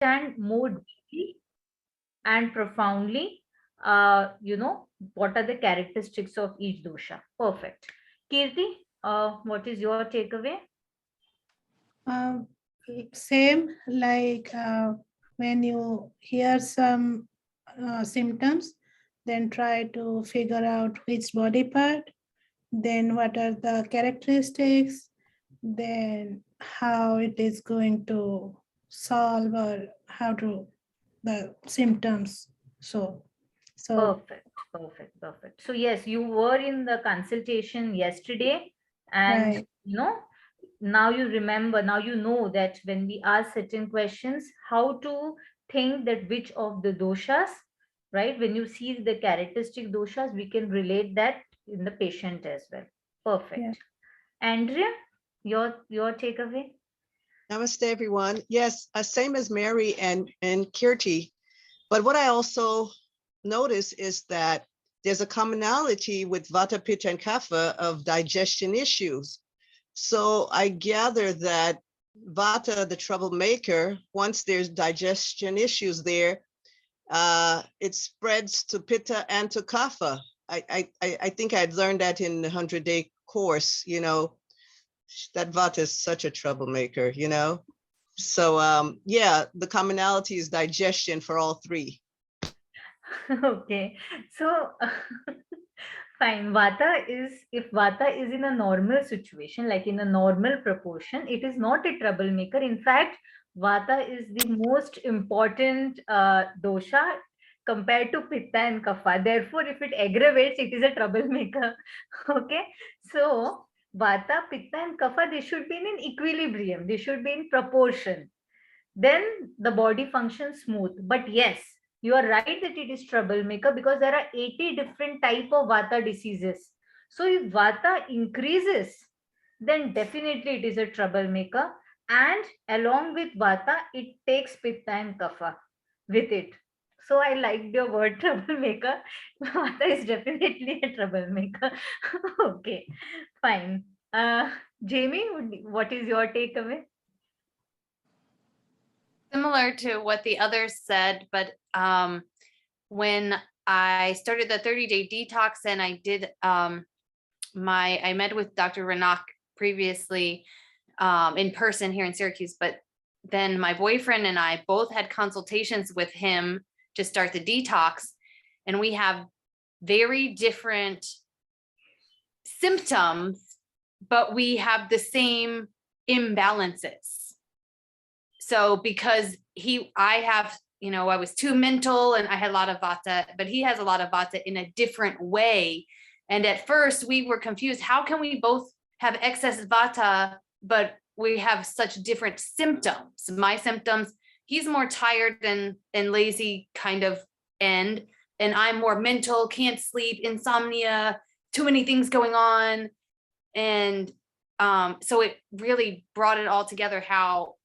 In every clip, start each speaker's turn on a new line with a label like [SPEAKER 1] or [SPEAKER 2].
[SPEAKER 1] understand more deeply and profoundly, what are the characteristics of each dosha. Perfect. Kirti, what is your takeaway?
[SPEAKER 2] Uh, Same like when you hear some symptoms, then try to figure out which body part, then what are the characteristics, then how it is going to solve or how to the symptoms. So
[SPEAKER 1] Perfect, perfect, perfect. So yes, you were in the consultation yesterday, and
[SPEAKER 2] right,
[SPEAKER 1] now you remember, now you know that when we ask certain questions, how to think that which of the doshas, right? When you see the characteristic doshas, we can relate that in the patient as well.
[SPEAKER 2] yeah.
[SPEAKER 1] Perfect. Andrea, your takeaway?
[SPEAKER 3] Namaste, everyone. Yes, same as Mary and Kirti. But what I also notice is that there's a commonality with Vata, Pitta, and Kapha of digestion issues. So I gather that Vata, the troublemaker, once there's digestion issues there, it spreads to Pitta and to Kapha. I think I'd learned that in the 100-day course, that Vata is such a troublemaker, So yeah, the commonality is digestion for all three.
[SPEAKER 1] Okay, so fine. If Vata is in a normal situation, like in a normal proportion, it is not a troublemaker. In fact, Vata is the most important dosha compared to Pitta and Kapha. Therefore, if it aggravates, it is a troublemaker. Okay, so Vata, Pitta, and Kapha, they should be in an equilibrium. They should be in proportion, then the body functions smooth. But yes, you are right that it is troublemaker because there are 80 different type of vata diseases. So if vata increases, then definitely it is a troublemaker, and along with vata it takes pitta and kapha with it. So I liked your word troublemaker. Vata is definitely a troublemaker. Okay, fine. Jamie, what is your takeaway?
[SPEAKER 4] Similar to what the others said, but when I started the 30-day detox and I did I met with Dr. Ranak previously in person here in Syracuse, but then my boyfriend and I both had consultations with him to start the detox, and we have very different symptoms, but we have the same imbalances. So because I was too mental and I had a lot of vata, but he has a lot of vata in a different way. And at first we were confused. How can we both have excess vata, but we have such different symptoms? My symptoms, he's more tired and lazy kind of end, and I'm more mental, can't sleep, insomnia, too many things going on. And so it really brought it all together, how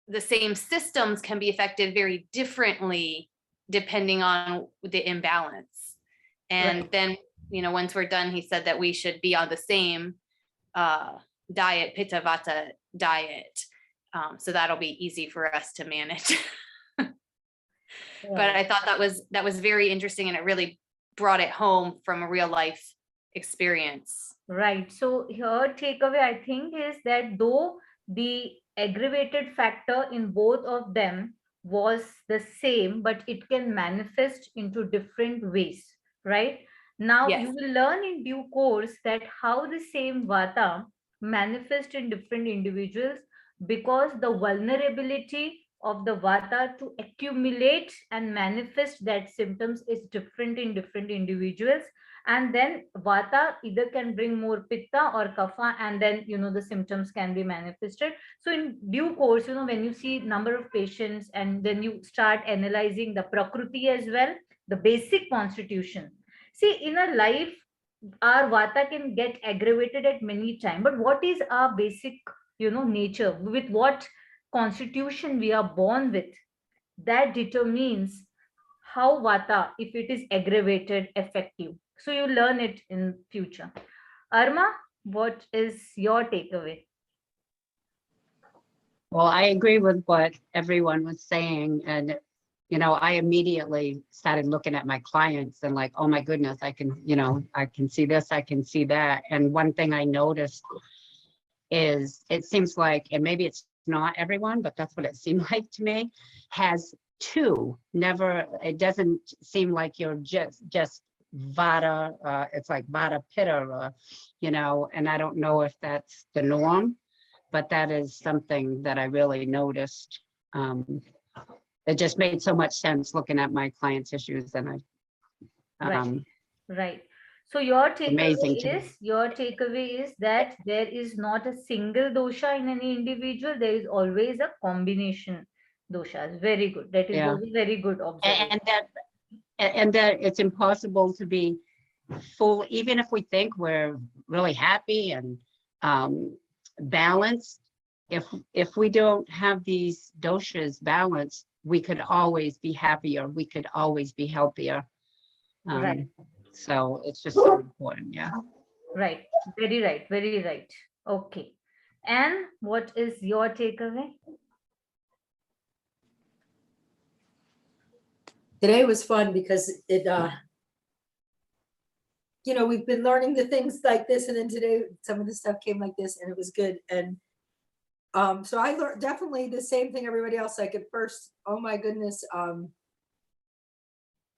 [SPEAKER 4] the same systems can be affected very differently depending on the imbalance. And
[SPEAKER 1] Right.
[SPEAKER 4] then, once we're done, he said that we should be on the same diet, Pitta Vata diet. So that'll be easy for us to manage. But I thought that was very interesting, and it really brought it home from a real life experience.
[SPEAKER 1] Right. So here takeaway I think is that though the aggravated factor in both of them was the same, but it can manifest into different ways, right? Now
[SPEAKER 4] Yes.
[SPEAKER 1] you will learn in due course that how the same vata manifest in different individuals, because the vulnerability of the vata to accumulate and manifest that symptoms is different in different individuals. And then vata either can bring more pitta or kapha, and then the symptoms can be manifested. So in due course, when you see number of patients and then you start analyzing the prakriti as well, the basic constitution. See, in a life our vata can get aggravated at many times, but what is our basic nature, with what constitution we are born with, that determines how vata, if it is aggravated, affect you. So you learn it in future. Arma, what is your takeaway?
[SPEAKER 5] Well, I agree with what everyone was saying. And, you know, I immediately started looking at my clients and like, oh my goodness, I can, you know, I can see this, I can see that. And one thing I noticed is it seems like, and maybe it's not everyone, but that's what it seemed like to me, has two, never, it doesn't seem like you're just Vata, it's like Vata Pitta, you know, and I don't know if that's the norm, but that is something that I really noticed. It just made so much sense looking at my clients' issues, and
[SPEAKER 1] Right. Right. So your
[SPEAKER 5] amazing to
[SPEAKER 1] takeaway
[SPEAKER 5] me.
[SPEAKER 1] is that there is not a single dosha in any individual. There is always a combination doshas. Very good. That is
[SPEAKER 5] Yeah,
[SPEAKER 1] was a very good observation.
[SPEAKER 5] and that it's impossible to be full, even if we think we're really happy and balanced. If we don't have these doshas balanced, we could always be happier. We could always be healthier.
[SPEAKER 1] Right.
[SPEAKER 5] So it's just so important. Yeah.
[SPEAKER 1] Right. Very right. Very right. Okay. And what is your takeaway?
[SPEAKER 6] Today was fun because it, you know, we've been learning the things like this, and then today some of the stuff came like this, and it was good. And so I learned definitely the same thing everybody else. Like at first, oh my goodness,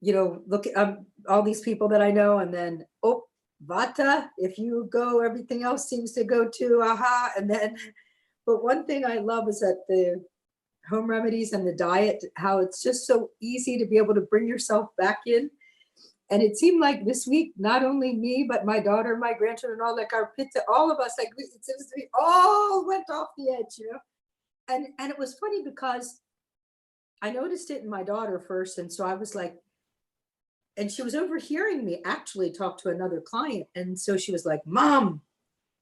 [SPEAKER 6] you know, look at all these people that I know, and then oh, Vata, if you go, everything else seems to go to aha. And then, but one thing I love is that the home remedies and the diet, how it's just so easy to be able to bring yourself back in. And it seemed like this week, not only me, but my daughter, my grandchildren, all like our pizza, all of us, like it seems to be all went off the edge, you know? And it was funny because I noticed it in my daughter first. And so I was like, and she was overhearing me actually talk to another client. And so she was like, Mom,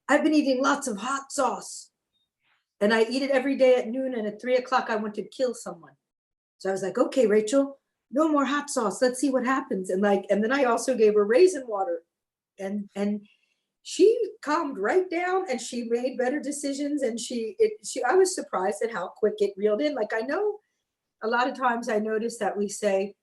[SPEAKER 6] I've been eating lots of hot sauce. And I eat it every day at noon. And at 3 o'clock, I want to kill someone. So I was like, okay, Rachel, no more hot sauce. Let's see what happens. And like, and then I also gave her raisin water. And she calmed right down and she made better decisions. And I was surprised at how quick it reeled in. Like I know a lot of times I notice that we say,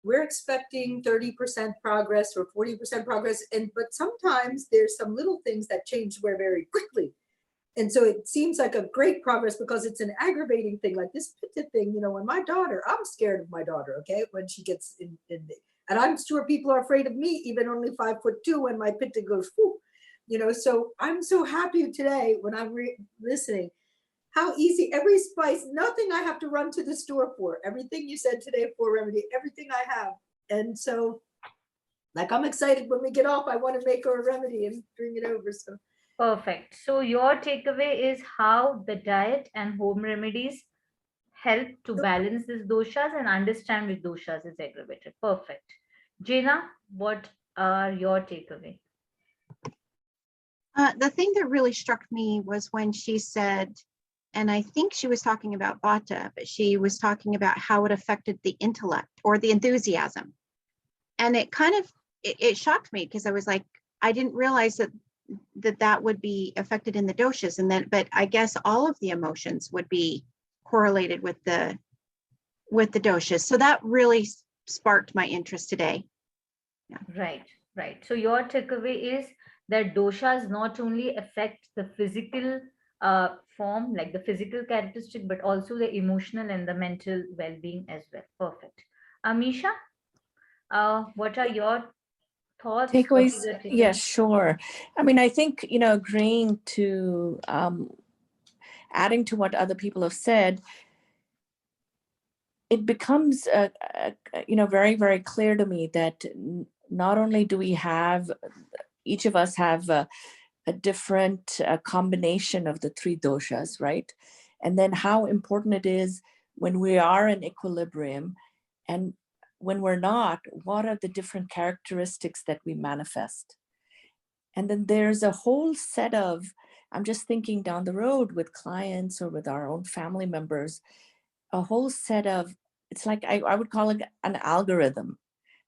[SPEAKER 6] we're expecting 30% progress or 40% progress. But sometimes there's some little things that change very quickly. And so it seems like a great progress because it's an aggravating thing, like this pitta thing, you know, when my daughter, I'm scared of my daughter, okay, when she gets in and I'm sure people are afraid of me, even only 5'2", when my pitta goes, whoo, you know, so I'm so happy today when I'm listening, how easy, every spice, nothing I have to run to the store for, everything you said today for remedy, everything I have. And so like, I'm excited when we get off, I want to make her a remedy and bring it over, so.
[SPEAKER 1] Perfect. So your takeaway is how the diet and home remedies help to balance these doshas and understand which doshas is aggravated. Perfect. Jena, what are your takeaway?
[SPEAKER 7] The thing that really struck me was when she said, and I think she was talking about Vata, but she was talking about how it affected the intellect or the enthusiasm. And it kind of, it shocked me because I was like, I didn't realize that would be affected in the doshas. And then, but I guess all of the emotions would be correlated with the doshas. So that really sparked my interest today.
[SPEAKER 1] Yeah. Right. So your takeaway is that doshas not only affect the physical form, like the physical characteristic, but also the emotional and the mental well-being as well. Perfect. Amisha, what are your thoughts?
[SPEAKER 8] Takeaways? Yes, sure. I mean, I think, you know, agreeing to, adding to what other people have said, it becomes, you know, very, very clear to me that not only do we have, each of us have a different combination of the three doshas, right? And then how important it is when we are in equilibrium, and when we're not, what are the different characteristics that we manifest? And then there's a whole set of, I'm just thinking down the road with clients or with our own family members, a whole set of, it's like, I would call it an algorithm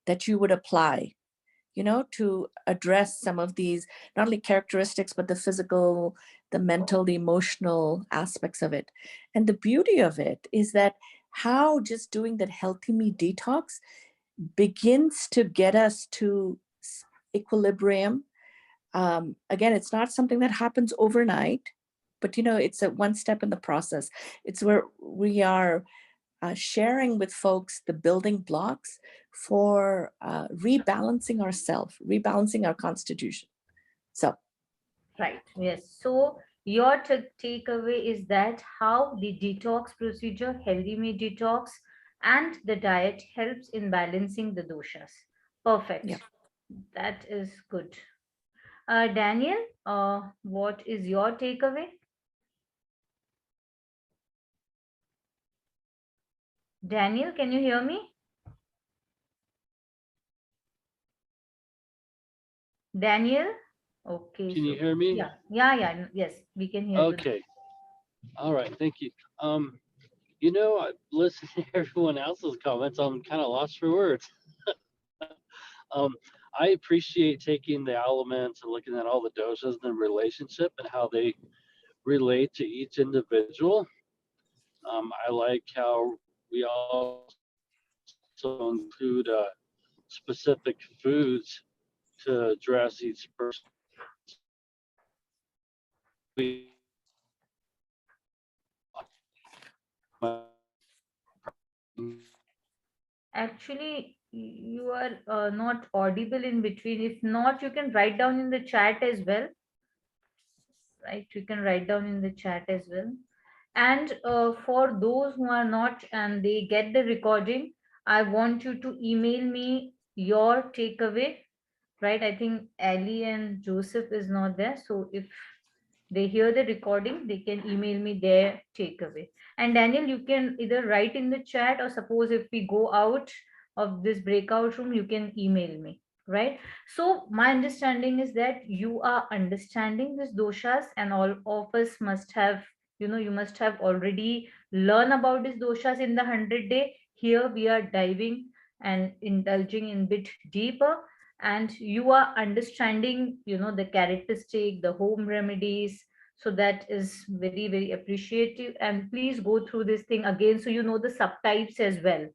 [SPEAKER 8] that you would apply, you know, to address some of these, not only characteristics, but the physical, the mental, the emotional aspects of it. And the beauty of it is that how just doing that healthy me detox begins to get us to equilibrium. Again, it's not something that happens overnight, but it's a one step in the process. It's where we are sharing with folks the building blocks for rebalancing ourselves, rebalancing our constitution. So,
[SPEAKER 1] right. Yes. So your takeaway is that how the detox procedure, healthy meat detox, and the diet helps in balancing the doshas. Perfect.
[SPEAKER 8] yeah.
[SPEAKER 1] That is good. Daniel, what is your takeaway? Daniel, can you hear me? Daniel? Okay,
[SPEAKER 9] Can you
[SPEAKER 1] so
[SPEAKER 9] hear me?
[SPEAKER 1] yes, we can hear you.
[SPEAKER 9] Okay. All right. Thank you. I listening to everyone else's comments. I'm kind of lost for words. um, I appreciate taking the elements and looking at all the doshas and the relationship and how they relate to each individual. I like how we also include specific foods to address each person.
[SPEAKER 1] Actually, you are not audible in between. If not, you can write down in the chat as well. Right, you can write down in the chat as well. And for those who are not and they get the recording, I want you to email me your takeaway. Right, I think Ali and Joseph is not there, so if they hear the recording, they can email me their takeaway. And Daniel, you can either write in the chat, or suppose if we go out of this breakout room, you can email me, right? So my understanding is that you are understanding this doshas, and all of us must have, you must have already learned about these doshas in the 100 day. Here we are diving and indulging in bit deeper, and you are understanding the characteristic, the home remedies. So that is very, very appreciative, and please go through this thing again so you know the subtypes as well,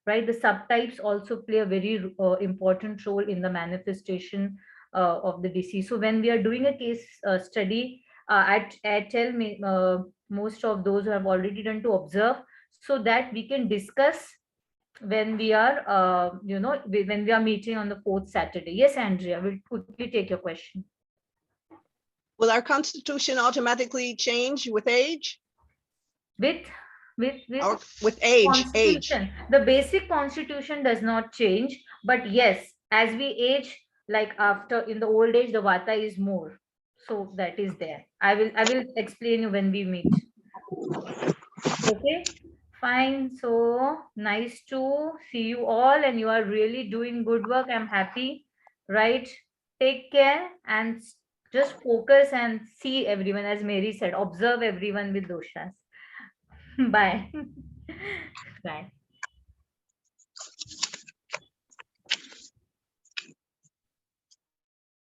[SPEAKER 1] right? The subtypes also play a very important role in the manifestation of the disease. So when we are doing a case study, I tell me most of those who have already done to observe, so that we can discuss when we are when we are meeting on the fourth Saturday. Yes, Andrea, we'll quickly take your question.
[SPEAKER 3] Will our constitution automatically change with age?
[SPEAKER 1] With
[SPEAKER 3] Or with age?
[SPEAKER 1] constitution, the basic constitution does not change, but yes, as we age, like after in the old age, the vata is more. So that is there. I will explain you when we meet. Okay, fine. So nice to see you all, and you are really doing good work. I'm happy, right? Take care and just focus and see everyone, as Mary said, observe everyone with doshas. Bye. Bye.